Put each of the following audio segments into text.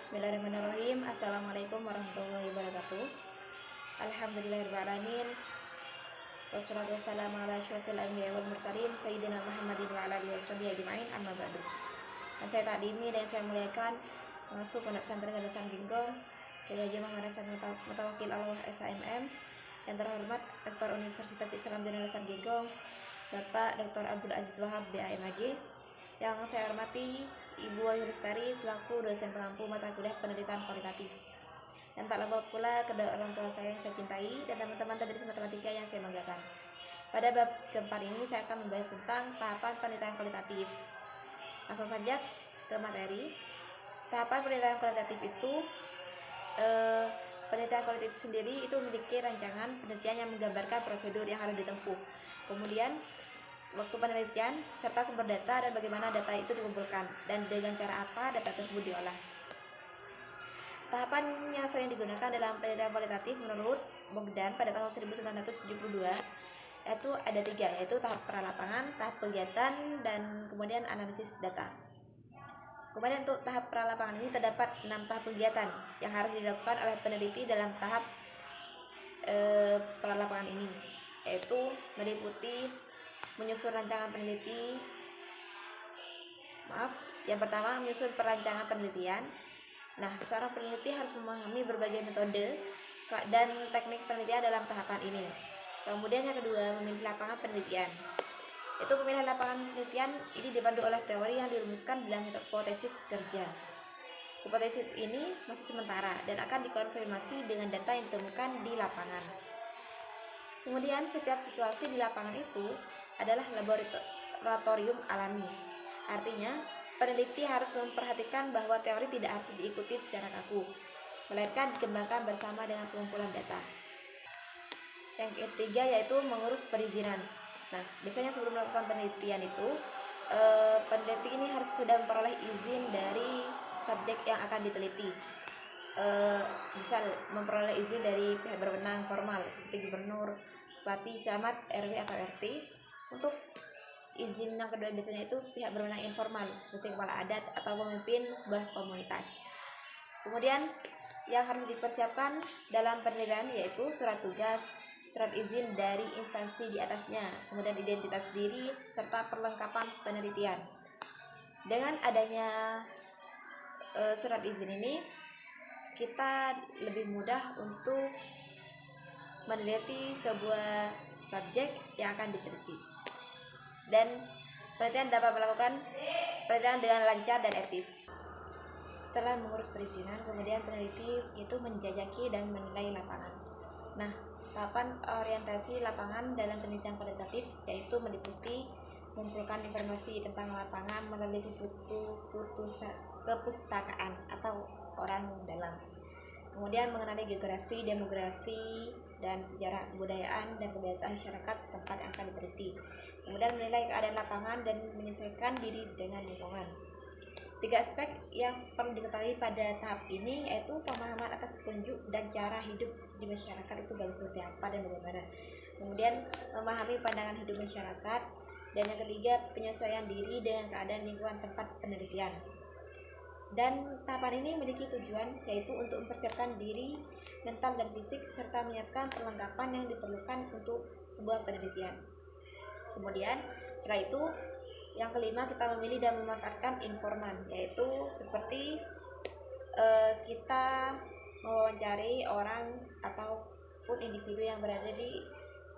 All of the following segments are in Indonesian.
Bismillahirrahmanirrahim. Assalamualaikum warahmatullahi wabarakatuh. Alhamdulillahirrahmanirrahim. Wassalatu wassalamu ala asyrafil anbiya'i wal mursalin Sayyidina Muhammadin wa ala alihi washabihi ajma'in, amma ba'du. Dan saya takdimi dan saya muliakan pengasuh Pondok Pesantren Yayasan Ginggong Kiai Haji Muhammad Hasan Mutawakil Allah SHMM, yang terhormat Rektor Universitas Islam Yayasan Ginggong Bapak Dr. Abdul Aziz Wahab BAMAG, yang saya hormati Ibu Ayu Lestari selaku dosen pengampu mata kuliah pendidikan kualitatif, dan tak lupa pula kedua orang tua saya yang saya cintai dan teman-teman tadris matematika yang saya banggakan. Pada bab keempat ini saya akan membahas tentang tahapan penelitian kualitatif. Langsung saja ke materi. Tahapan penelitian kualitatif itu penelitian kualitatif sendiri itu memiliki rancangan penelitian yang menggambarkan prosedur yang harus ditempuh, kemudian waktu penelitian, serta sumber data dan bagaimana data itu dikumpulkan, dan dengan cara apa data tersebut diolah. Tahapan yang sering digunakan dalam penelitian kualitatif menurut Bogdan pada tahun 1972 yaitu ada 3, yaitu tahap pralapangan, tahap kegiatan, dan kemudian analisis data. Kemudian untuk tahap pralapangan ini terdapat 6 tahap kegiatan yang harus dilakukan oleh peneliti dalam tahap pralapangan ini, yaitu meliputi menyusun rancangan peneliti. Yang pertama, menyusun perancangan penelitian. Nah, seorang peneliti harus memahami berbagai metode dan teknik penelitian dalam tahapan ini. Kemudian yang kedua, memilih lapangan penelitian. Itu pemilihan lapangan penelitian ini dipandu oleh teori yang dirumuskan dalam hipotesis kerja. Hipotesis ini masih sementara dan akan dikonfirmasi dengan data yang ditemukan di lapangan. Kemudian setiap situasi di lapangan itu adalah laboratorium alami. Artinya, peneliti harus memperhatikan bahwa teori tidak harus diikuti secara kaku, melainkan dikembangkan bersama dengan pengumpulan data. Yang ketiga yaitu mengurus perizinan. Nah, biasanya sebelum melakukan penelitian itu, peneliti ini harus sudah memperoleh izin dari subjek yang akan diteliti. Misal memperoleh izin dari pihak berwenang formal seperti gubernur, bupati, camat, RW atau RT. Untuk izin yang kedua biasanya itu pihak berwenang informal seperti kepala adat atau pemimpin sebuah komunitas. Kemudian yang harus dipersiapkan dalam penelitian yaitu surat tugas, surat izin dari instansi di atasnya, kemudian identitas diri serta perlengkapan penelitian. Dengan adanya surat izin ini, kita lebih mudah untuk meneliti sebuah subjek yang akan diteliti, dan penelitian dapat melakukan penelitian dengan lancar dan etis. Setelah mengurus perizinan, kemudian peneliti itu menjajaki dan menilai lapangan. Nah, tahapan orientasi lapangan dalam penelitian kualitatif yaitu meliputi mengumpulkan informasi tentang lapangan melalui kepustakaan atau orang dalam. Kemudian mengenali geografi, demografi, dan sejarah kebudayaan dan kebiasaan masyarakat setempat yang akan diteliti. Kemudian menilai keadaan lapangan dan menyesuaikan diri dengan lingkungan. 3 aspek yang perlu diketahui pada tahap ini yaitu pemahaman atas petunjuk dan cara hidup di masyarakat itu seperti apa dan bagaimana. Kemudian memahami pandangan hidup masyarakat, dan yang ketiga penyesuaian diri dengan keadaan lingkungan tempat penelitian. Dan tahapan ini memiliki tujuan yaitu untuk mempersiapkan diri mental dan fisik serta menyiapkan perlengkapan yang diperlukan untuk sebuah penelitian. Kemudian setelah itu yang kelima, kita memilih dan memanfaatkan informan, yaitu seperti kita mewawancari orang ataupun individu yang berada di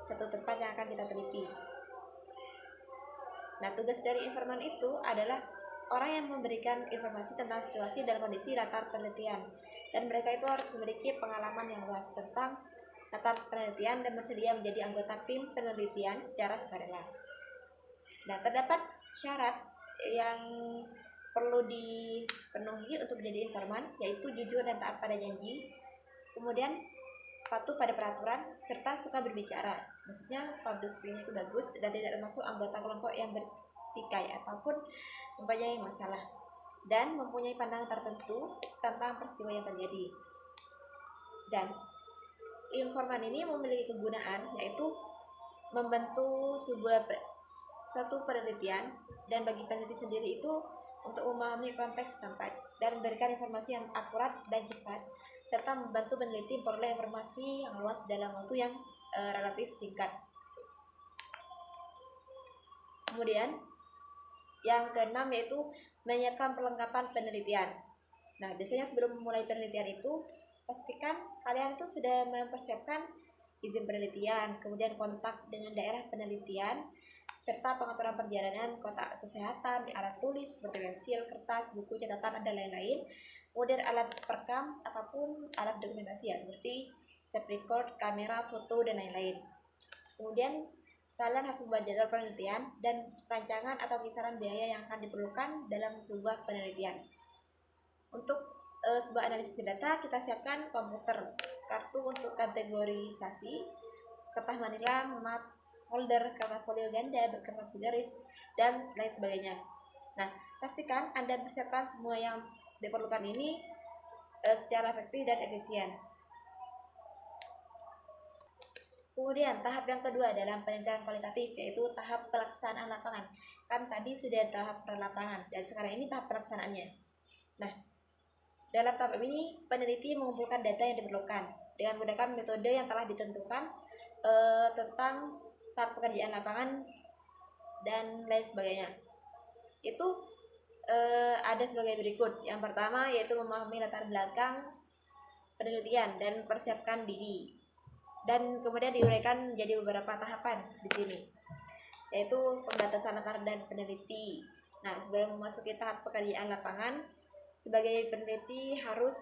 satu tempat yang akan kita teliti. Nah, tugas dari informan itu adalah orang yang memberikan informasi tentang situasi dan kondisi latar penelitian, dan mereka itu harus memiliki pengalaman yang luas tentang latar penelitian dan bersedia menjadi anggota tim penelitian secara sukarela. Nah, terdapat syarat yang perlu dipenuhi untuk menjadi informan, yaitu jujur dan taat pada janji, kemudian patuh pada peraturan, serta suka berbicara. Maksudnya public speaking itu bagus dan tidak termasuk anggota kelompok yang bertikai ataupun mempunyai masalah, dan mempunyai pandangan tertentu tentang peristiwa yang terjadi. Dan informan ini memiliki kegunaan yaitu membantu suatu penelitian, dan bagi peneliti sendiri itu untuk memahami konteks tempat. dan memberikan informasi yang akurat dan cepat, serta membantu peneliti memperoleh informasi yang luas dalam waktu yang relatif singkat. Kemudian yang keenam yaitu menyiapkan perlengkapan penelitian. Nah, biasanya sebelum memulai penelitian itu pastikan kalian itu sudah mempersiapkan izin penelitian, kemudian kontak dengan daerah penelitian, serta pengaturan perjalanan, kotak kesehatan, alat tulis seperti pensil, kertas, buku, catatan, dan lain-lain. Kemudian alat perekam ataupun alat dokumentasi ya, seperti tape record, kamera, foto, dan lain-lain. Kemudian kalian harus membuat jadwal penelitian dan rancangan atau kisaran biaya yang akan diperlukan dalam sebuah penelitian. Untuk sebuah analisis data, kita siapkan komputer, kartu untuk kategorisasi, kertas manila, map, folder, kertas folio ganda, kertas bergaris, dan lain sebagainya. Nah, pastikan Anda persiapkan semua yang diperlukan ini secara efektif dan efisien. Kemudian tahap yang kedua dalam penelitian kualitatif yaitu tahap pelaksanaan lapangan. Kan tadi sudah tahap perlapangan dan sekarang ini tahap pelaksanaannya. Nah, dalam tahap ini peneliti mengumpulkan data yang diperlukan dengan menggunakan metode yang telah ditentukan tentang tahap pekerjaan lapangan dan lain sebagainya. Itu ada sebagai berikut. Yang pertama yaitu memahami latar belakang penelitian dan persiapkan diri. Dan kemudian diuraikan menjadi beberapa tahapan di sini, yaitu pembatasan latar dan peneliti. Nah, sebelum memasuki tahap pekerjaan lapangan, sebagai peneliti harus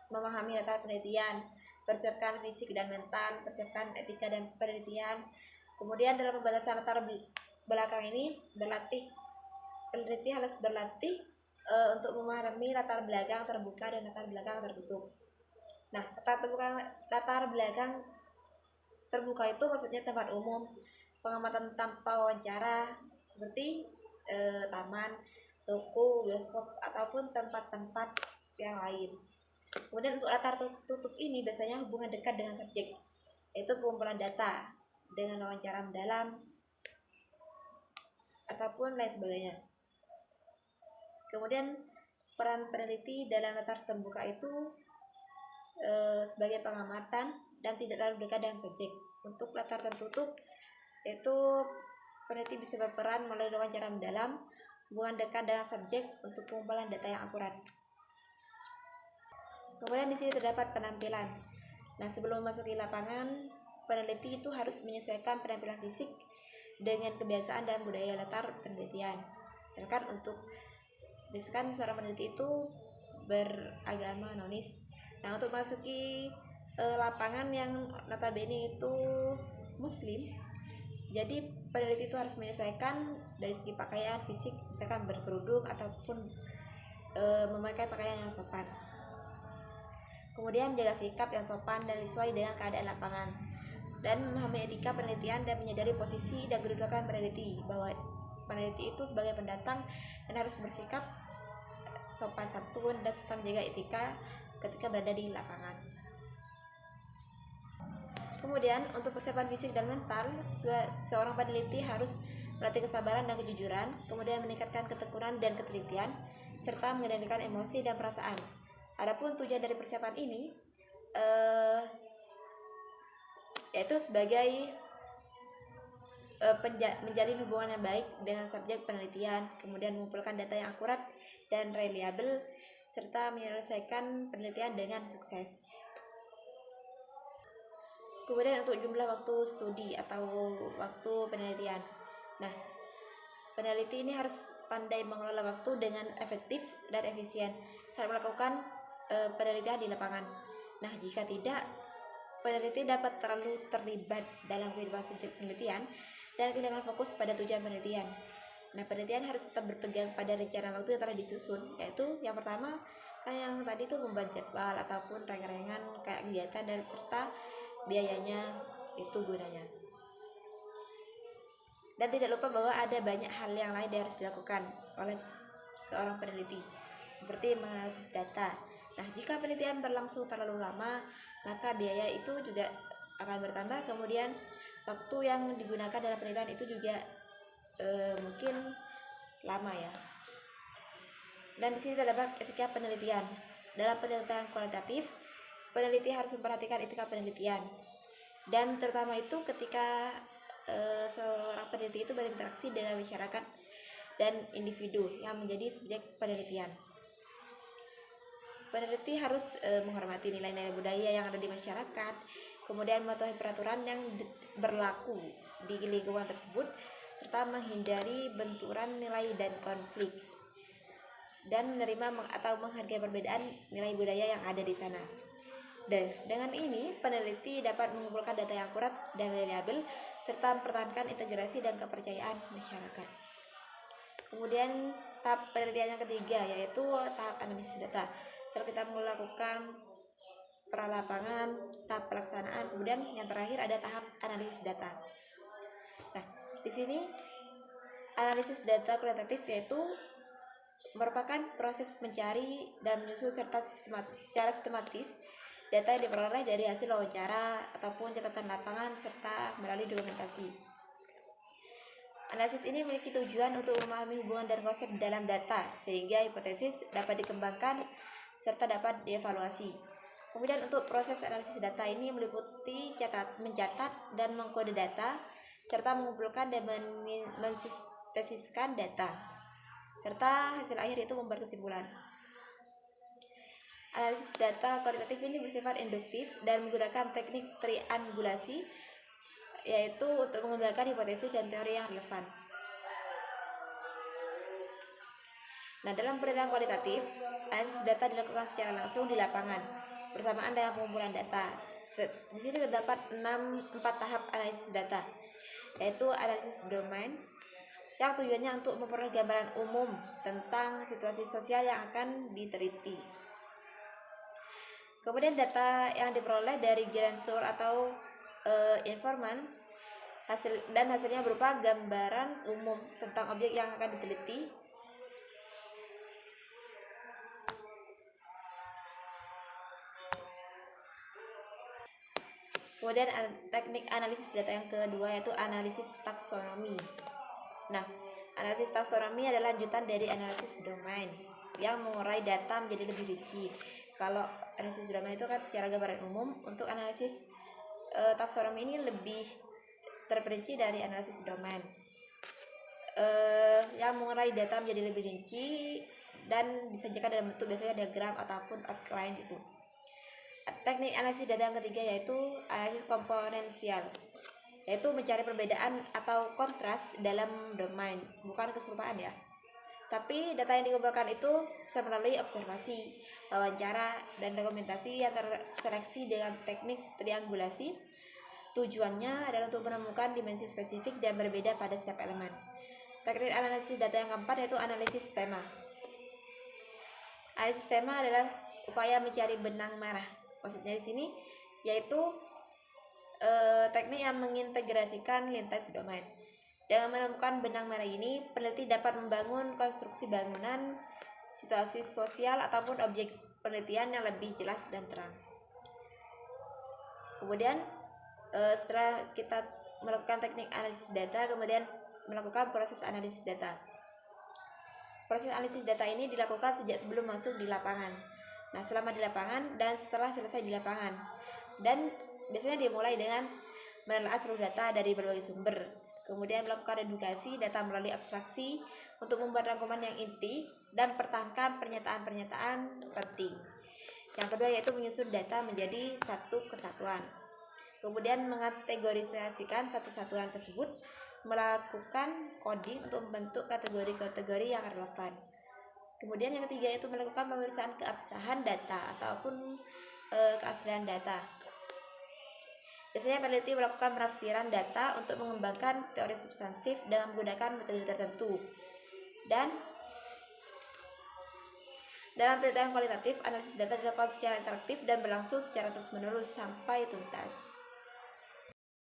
memahami latar penelitian, persiapkan fisik dan mental, persiapkan etika dan penelitian. Kemudian dalam pembatasan latar belakang ini peneliti harus berlatih untuk memahami latar belakang terbuka dan latar belakang tertutup. Nah, latar belakang terbuka itu maksudnya tempat umum, pengamatan tanpa wawancara seperti taman, toko, bioskop, ataupun tempat-tempat yang lain. Kemudian untuk latar tertutup ini biasanya hubungan dekat dengan subjek, yaitu pengumpulan data dengan wawancara mendalam ataupun lain sebagainya. Kemudian peran peneliti dalam latar terbuka itu sebagai pengamatan dan tidak terlalu dekat dengan subjek. Untuk latar tertutup yaitu peneliti bisa berperan melalui wawancara mendalam, hubungan dekat dengan subjek untuk pengumpulan data yang akurat. Kemudian di sini terdapat penampilan. Nah, sebelum memasuki lapangan, peneliti itu harus menyesuaikan penampilan fisik dengan kebiasaan dan budaya latar penelitian. Sedangkan untuk seorang peneliti itu beragama nonis. Nah, untuk masuki lapangan yang notabene itu muslim, jadi peneliti itu harus menyesuaikan dari segi pakaian fisik, misalkan berkerudung ataupun memakai pakaian yang sopan. Kemudian menjaga sikap yang sopan dan sesuai dengan keadaan lapangan, dan memahami etika penelitian dan menyadari posisi dan kedudukan peneliti, bahwa peneliti itu sebagai pendatang dan harus bersikap sopan santun dan serta menjaga etika ketika berada di lapangan. Kemudian untuk persiapan fisik dan mental, seorang peneliti harus berlatih kesabaran dan kejujuran, kemudian meningkatkan ketekunan dan ketelitian, serta mengendalikan emosi dan perasaan. Adapun tujuan dari persiapan ini yaitu sebagai menjalin hubungan yang baik dengan subjek penelitian, kemudian mengumpulkan data yang akurat dan reliable, serta menyelesaikan penelitian dengan sukses. Kemudian untuk jumlah waktu studi atau waktu penelitian. Nah, peneliti ini harus pandai mengelola waktu dengan efektif dan efisien saat melakukan penelitian di lapangan. Nah, jika tidak, peneliti dapat terlalu terlibat dalam kehidupan subjek penelitian dan kehilangan fokus pada tujuan penelitian. Nah, penelitian harus tetap berpegang pada rencana waktu yang telah disusun, yaitu yang pertama kan yang tadi itu membuat jadwal ataupun reng-rengan kayak kegiatan dan serta biayanya itu gunanya. Dan tidak lupa bahwa ada banyak hal yang lain yang harus dilakukan oleh seorang peneliti, seperti menganalisis data. Nah, jika penelitian berlangsung terlalu lama, maka biaya itu juga akan bertambah. Kemudian waktu yang digunakan dalam penelitian itu juga mungkin lama ya. Dan di sini terdapat etika penelitian. Dalam penelitian kualitatif, peneliti harus memperhatikan etika penelitian. Dan terutama itu ketika seorang peneliti itu berinteraksi dengan masyarakat dan individu yang menjadi subjek penelitian. Peneliti harus menghormati nilai-nilai budaya yang ada di masyarakat, kemudian mematuhi peraturan yang berlaku di lingkungan tersebut, serta menghindari benturan nilai dan konflik, dan menerima atau menghargai perbedaan nilai budaya yang ada di sana. Dan dengan ini, peneliti dapat mengumpulkan data yang akurat dan reliabel, serta mempertahankan integrasi dan kepercayaan masyarakat. Kemudian tahap penelitian yang ketiga yaitu tahap analisis data. Setelah kita melakukan pralapangan, tahap pelaksanaan, kemudian yang terakhir ada tahap analisis data. Nah, di sini analisis data kualitatif yaitu merupakan proses mencari dan menyusun secara sistematis data yang diperoleh dari hasil wawancara ataupun catatan lapangan serta melalui dokumentasi. Analisis ini memiliki tujuan untuk memahami hubungan dan konsep dalam data sehingga hipotesis dapat dikembangkan serta dapat dievaluasi. Kemudian untuk proses analisis data ini meliputi mencatat dan mengkode data serta mengumpulkan dan mensintesiskan data serta hasil akhir itu membuat kesimpulan. Analisis data kualitatif ini bersifat induktif dan menggunakan teknik triangulasi, yaitu untuk mengembangkan hipotesis dan teori yang relevan. Nah, dalam penelitian kualitatif, analisis data dilakukan secara langsung di lapangan bersamaan dengan pengumpulan data. Di sini terdapat 4 tahap analisis data, yaitu analisis domain yang tujuannya untuk memperoleh gambaran umum tentang situasi sosial yang akan diteliti. Kemudian data yang diperoleh dari grantor atau informan hasilnya berupa gambaran umum tentang objek yang akan diteliti. Kemudian teknik analisis data yang kedua yaitu analisis taksonomi. Nah, analisis taksonomi adalah lanjutan dari analisis domain yang mengurai data menjadi lebih rinci. Kalau analisis domain itu kan secara gambaran umum, untuk analisis taksonomi ini lebih terperinci dari analisis domain yang mengurai data menjadi lebih rinci dan disajikan dalam bentuk biasanya diagram ataupun outline itu. Teknik analisis data yang ketiga yaitu analisis komponensial, yaitu mencari perbedaan atau kontras dalam domain, bukan keserupaan ya. Tapi data yang dikumpulkan itu bisa melalui observasi, wawancara, dan dokumentasi yang terseleksi dengan teknik triangulasi. Tujuannya adalah untuk menemukan dimensi spesifik dan berbeda pada setiap elemen. Teknik analisis data yang keempat yaitu analisis tema. Analisis tema adalah upaya mencari benang merah. Maksudnya di sini yaitu teknik yang mengintegrasikan lintas domain. Dengan menemukan benang merah ini, peneliti dapat membangun konstruksi bangunan, situasi sosial ataupun objek penelitian yang lebih jelas dan terang. Kemudian setelah kita melakukan teknik analisis data, kemudian melakukan proses analisis data. Proses analisis data ini dilakukan sejak sebelum masuk di lapangan. Nah, selama di lapangan dan setelah selesai di lapangan. Dan biasanya dimulai dengan menelaah seluruh data dari berbagai sumber. Kemudian melakukan edukasi data melalui abstraksi untuk membuat rangkuman yang inti dan pertahankan pernyataan-pernyataan penting. Yang kedua yaitu menyusun data menjadi satu kesatuan. Kemudian mengategorisasikan satu satuan tersebut, melakukan coding untuk membentuk kategori-kategori yang relevan. Kemudian yang ketiga yaitu melakukan pemeriksaan keabsahan data ataupun keaslian data. Biasanya peneliti melakukan penafsiran data untuk mengembangkan teori substansif dengan menggunakan metode tertentu. Dan dalam penelitian kualitatif, analisis data dilakukan secara interaktif dan berlangsung secara terus-menerus sampai tuntas.